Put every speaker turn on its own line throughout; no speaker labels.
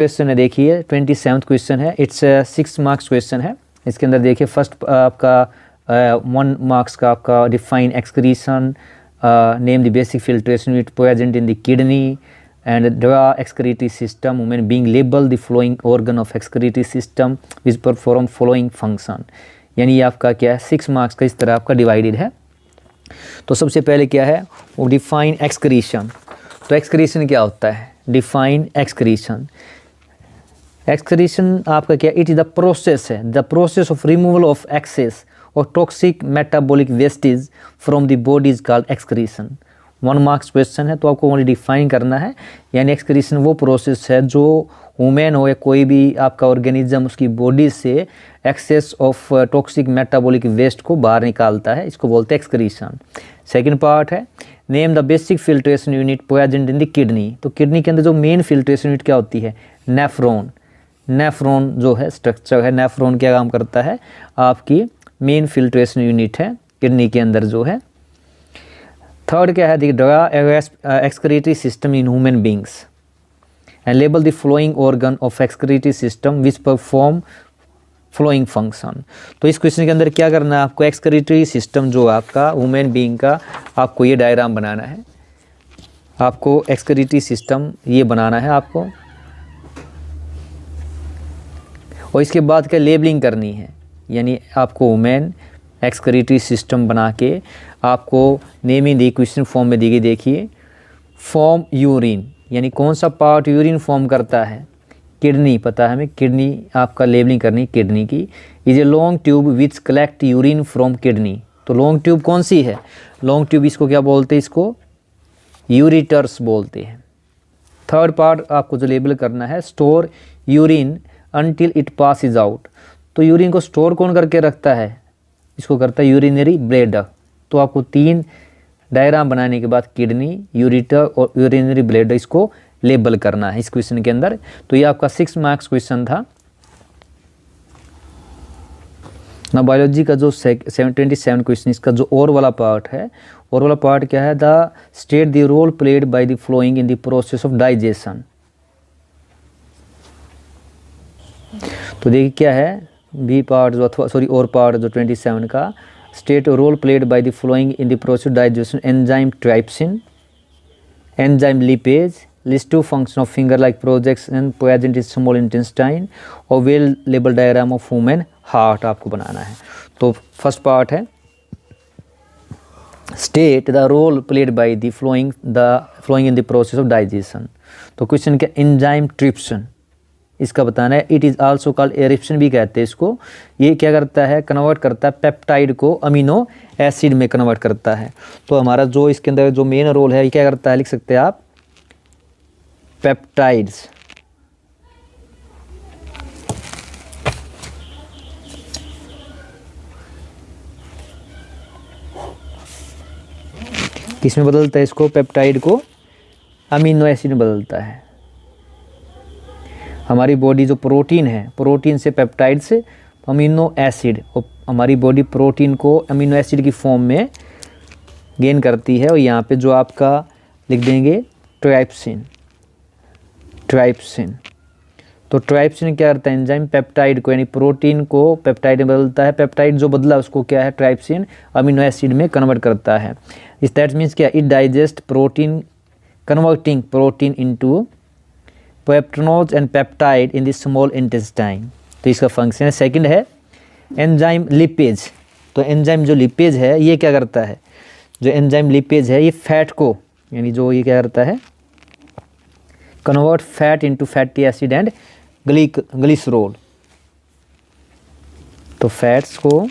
Question है, देखिए 27th question है। इट्स 6 मार्क्स क्वेश्चन है। इसके अंदर देखिए फर्स्ट आपका 1 मार्क्स का आपका define excretion, name the basic filtration unit present in the kidney and draw excretory system women being label the flowing organ of excretory system which perform flowing function. यानी ये आपका क्या है, 6 मार्क्स का इस तरह आपका डिवाइडेड है। तो सबसे पहले क्या है वो डिफाइन एक्सक्रीशन। तो एक्सक्रीशन क्या होता है, डिफाइन एक्सक्रीशन। एक्सक्रीशन आपका क्या, इट इज़ द प्रोसेस है, the process of removal of excess और toxic metabolic wastage from the body is called excretion. 1 marks question है तो आपको ओनली डिफाइन करना है। यानी एक्सक्रीशन वो प्रोसेस है जो वुमेन हो या कोई भी आपका ऑर्गेनिज्म उसकी बॉडी से excess of toxic metabolic waste को बाहर निकालता है, इसको बोलते हैं एक्सक्रीशन। सेकेंड पार्ट है name the basic filtration unit present in the kidney. तो किडनी के अंदर जो मेन फिल्ट्रेशन यूनिट क्या होती है, नेफ्रॉन। नेफ्रॉन जो है स्ट्रक्चर है, नेफ्रॉन क्या काम करता है, आपकी मेन फिल्ट्रेशन यूनिट है किडनी के अंदर जो है। थर्ड क्या है, draw excretory system in human beings and label the flowing organ of excretory system which perform flowing function. तो इस क्वेश्चन के अंदर क्या करना है आपको, एक्सक्रीटरी सिस्टम जो आपका ह्यूमन बींग का आपको ये डायग्राम बनाना है। आपको एक्सक्रीटरी सिस्टम ये बनाना है आपको, और इसके बाद क्या लेबलिंग करनी है। यानी आपको वुमेन एक्सक्रीटरी सिस्टम बना के आपको नेमिंग दी क्वेश्चन फॉर्म में दी गई। देखिए फॉर्म यूरिन, यानी कौन सा पार्ट यूरिन फॉर्म करता है, किडनी, पता है हमें किडनी आपका लेबलिंग करनी किडनी की। Is a long tube which collect urine from kidney. तो लॉन्ग ट्यूब कौन सी है, लॉन्ग ट्यूब इसको क्या बोलते हैं, इसको यूरिटर्स बोलते हैं। थर्ड पार्ट आपको जो लेबल करना है store urine until it passes out. तो यूरिन को स्टोर कौन करके रखता है, इसको करता है यूरिनरी ब्लैडर। तो आपको 3 डायग्राम बनाने के बाद किडनी, यूरिटर और यूरिनरी ब्लैडर इसको लेबल करना है इस क्वेश्चन के अंदर। तो ये आपका 6 मार्क्स क्वेश्चन था ना। बायोलॉजी का जो 27 क्वेश्चन, इसका जो और वाला पार्ट है, और वाला पार्ट क्या है, the state the role played by the flowing in the process of digestion. तो देखिए क्या है बी पार्ट जो अथवा सॉरी और पार्ट जो 27 का, state role played by the flowing in the process digestion enzyme trypsin, enzyme lipase, list two function of finger like projection present in small intestine और well label diagram of human heart आपको बनाना है। तो first part है state the role played by the flowing in the process of digestion. तो question क्या, enzyme trypsin इसका बताना है। It is also called erepsin भी कहते हैं इसको। ये क्या करता है, कन्वर्ट करता है पेप्टाइड को अमीनो एसिड में कन्वर्ट करता है। तो हमारा जो इसके अंदर जो मेन रोल है ये क्या करता है, लिख सकते हैं आप पेप्टाइड्स। किसमें बदलता है इसको, पेप्टाइड को अमीनो एसिड में बदलता है। हमारी बॉडी जो प्रोटीन है, प्रोटीन से पेप्टाइड से अमीनो एसिड, और हमारी बॉडी प्रोटीन को अमीनो एसिड की फॉर्म में गेन करती है। और यहाँ पे जो आपका लिख देंगे ट्राइप्सिन। ट्राइप्सिन, तो ट्राइप्सिन क्या करता है, एंजाइम पेप्टाइड को यानी प्रोटीन को पेप्टाइड में बदलता है। पेप्टाइड जो बदला उसको क्या है, ट्राइप्सिन अमीनो एसिड में कन्वर्ट करता है। इस दैट मीन्स क्या, it digest protein converting protein into peptones and peptide in the small intestine. तो इसका फंक्शन है। सेकंड है एंजाइम लिपेज। तो एंजाइम जो लिपेज है ये क्या करता है, जो एंजाइम लिपेज है ये फैट को, यानी जो ये क्या करता है, convert fat into fatty acid and glycerol. तो फैट्स को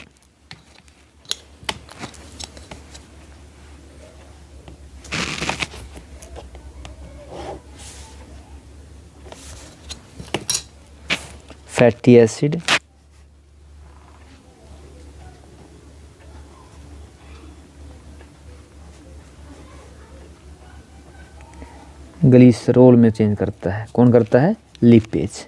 फैटी एसिड ग्लिसरॉल में चेंज करता है। कौन करता है, लिपेज।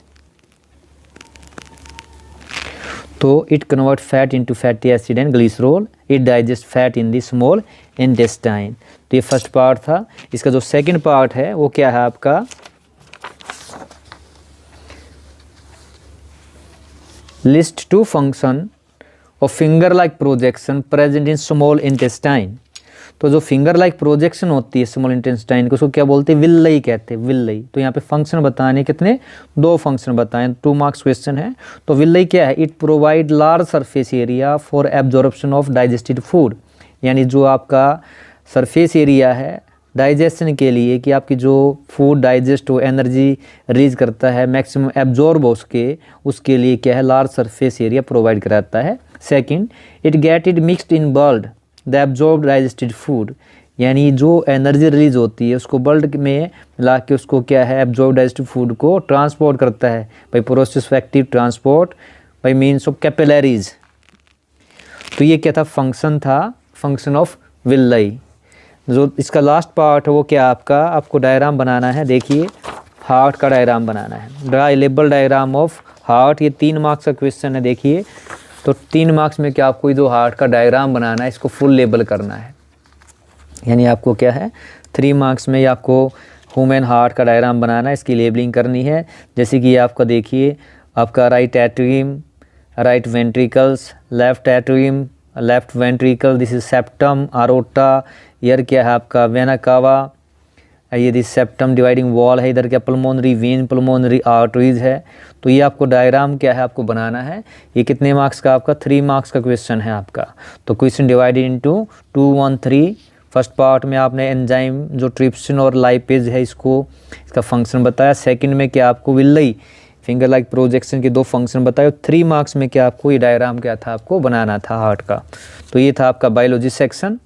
तो it convert fat into fatty acid and glycerol, it digest fat in the small intestine. तो ये फर्स्ट पार्ट था। इसका जो सेकंड पार्ट है वो क्या है आपका, लिस्ट टू फंक्शन और finger like projection present in small intestine. तो जो फिंगर लाइक प्रोजेक्शन होती है स्मॉल इंटेस्टाइन को उसको क्या बोलते हैं, विल्लई कहते हैं, विल्लई। तो यहाँ पे फंक्शन बताने कितने, 2 फंक्शन बताएं, 2 मार्क्स क्वेश्चन है। तो विल्लई क्या है, it provide large surface area for absorption of digested food, यानी जो आपका सरफेस एरिया है डाइजेशन के लिए कि आपकी जो फूड डाइजेस्ट हो, एनर्जी रिलीज करता है, मैक्सिमम एब्जॉर्ब हो उसके लिए क्या है, लार्ज सरफेस एरिया प्रोवाइड कराता है। Second, it get it mixed in blood the absorb digested food, यानी जो एनर्जी रिलीज होती है उसको ब्लड में मिला के उसको क्या है, एब्जॉर्ब डाइजेस्टेड फूड को ट्रांसपोर्ट करता है by process active transport by means of capillaries. तो ये क्या था, फंक्शन था, फंक्शन ऑफ विल्लई। जो इसका लास्ट पार्ट है वो क्या आपका, आपको डायग्राम बनाना है। देखिए हार्ट का डायग्राम बनाना है, draw label diagram of heart. ये 3 मार्क्स का क्वेश्चन है। देखिए तो 3 मार्क्स में क्या आपको जो हार्ट का डायग्राम बनाना है इसको फुल लेबल करना है, यानी आपको क्या है 3 मार्क्स में आपको ह्यूमन हार्ट का डायग्राम बनाना है, इसकी लेबलिंग करनी है। जैसे कि आपका देखिए आपका right atrium, right ventricles, left atrium, left ventricle, this is septum, aorta, ईयर क्या है आपका वेना कावा, ये दिस सेप्टम डिवाइडिंग वॉल है, इधर क्या पल्मोनरी वेन, पल्मोनरी आर्टरीज है। तो ये आपको डायग्राम क्या है आपको बनाना है। ये कितने मार्क्स का आपका, 3 मार्क्स का क्वेश्चन है आपका। तो question divided into 2, 1, 3। First part में आपने एंजाइम जो ट्रिप्सिन और लाइपेज है इसको, इसका फंक्शन बताया। सेकंड में क्या आपको विल्लई फिंगर लाइक प्रोजेक्शन के 2 फंक्शन बताए। 3 मार्क्स में क्या आपको ये डायग्राम क्या था आपको बनाना था हार्ट का। तो ये था आपका बायोलॉजी सेक्शन।